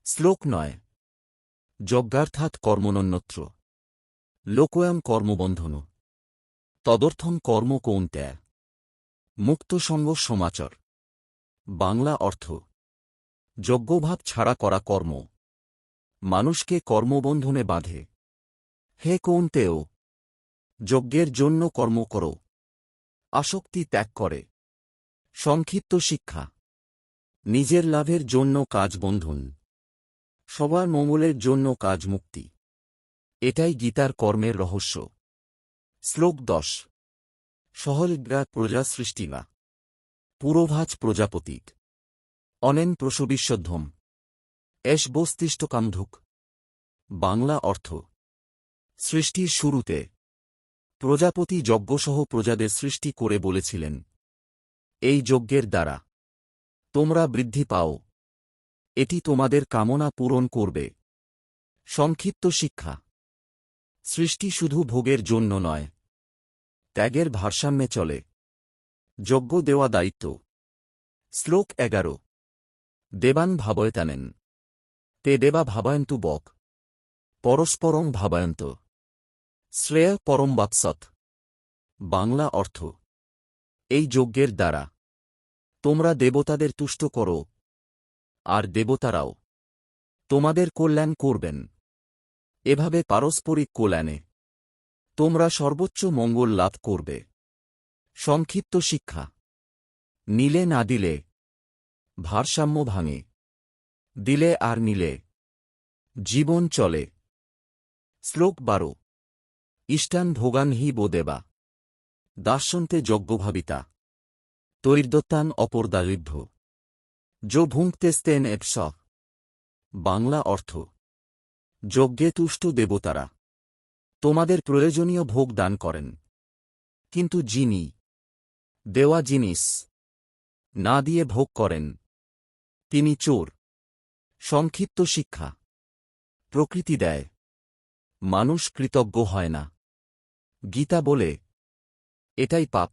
শ্লোক ৯ যজ্ঞার্থাৎ কর্মণন্যত্র লোকোয়ং কর্মবন্ধন তদর্থং কর্ম কৌন্তেয় মুক্তসঙ্গ সমাচার। বাংলা অর্থ যজ্ঞভাব ছাড়া করা কর্ম মানুষকে কর্মবন্ধনে বাঁধে। হে কৌন্তেয়, যজ্ঞের জন্য কর্ম করো, আসক্তি ত্যাগ করে। সংক্ষিপ্ত শিক্ষা: নিজের লাভের জন্য কাজ বন্ধন, সবার মঙ্গলের জন্য কাজ মুক্তি। এটাই গীতার কর্মের রহস্য। শ্লোক ১০ সহলিগ্রাত প্রজা সৃষ্টিনা পুরোভাজ প্রজাপতিক অনেন প্রসবিষ্যধ্বম এষ বস্তিষ্ঠকান্ধুক। বাংলা অর্থ সৃষ্টির শুরুতে প্রজাপতি যজ্ঞসহ প্রজাদের সৃষ্টি করে বলেছিলেন, এই যজ্ঞের দ্বারা তোমরা বৃদ্ধি পাও, এটি তোমাদের কামনা পূরণ করবে। সংক্ষিপ্ত শিক্ষা: সৃষ্টি শুধু ভোগের জন্য নয়, ত্যাগের ভারসাম্যে চলে। যজ্ঞ দেওয়া দায়িত্ব। শ্লোক ১১ দেবান ভাবয়তানেন তে দেবা ভাবয়ন্তু বক পরস্পরং ভাবয়ন্ত শ্রেয় পরম বাৎসৎ। বাংলা অর্থ এই যজ্ঞের দ্বারা তোমরা দেবতাদের তুষ্ট করো, আর দেবতারাও তোমাদের কল্যাণ করবেন। এভাবে পারস্পরিক কল্যাণে তোমরা সর্বোচ্চ মঙ্গল লাভ করবে। সংক্ষিপ্ত শিক্ষা: নিলে না দিলে ভারসাম্য ভাঙে, দিলে আর নিলে জীবন চলে। শ্লোক ১২ ইষ্টান ভোগান হি বো দেবা দাস্যন্তে যজ্ঞভাবিতা তৈর্দত্তান অপরদারিভ্য যো ভুঙ্ক্তেস্তেন এপস। বাংলা অর্থ যজ্ঞে তুষ্ট দেবতারা তোমাদের প্রয়োজনীয় ভোগ দান করেন, কিন্তু যিনি দেওয়া জিনিস না দিয়ে ভোগ করেন তিনি চোর। সংক্ষিপ্ত শিক্ষা: প্রকৃতি দেয়, মানুষ কৃতজ্ঞ হয় না। গীতা বলে এটাই পাপ।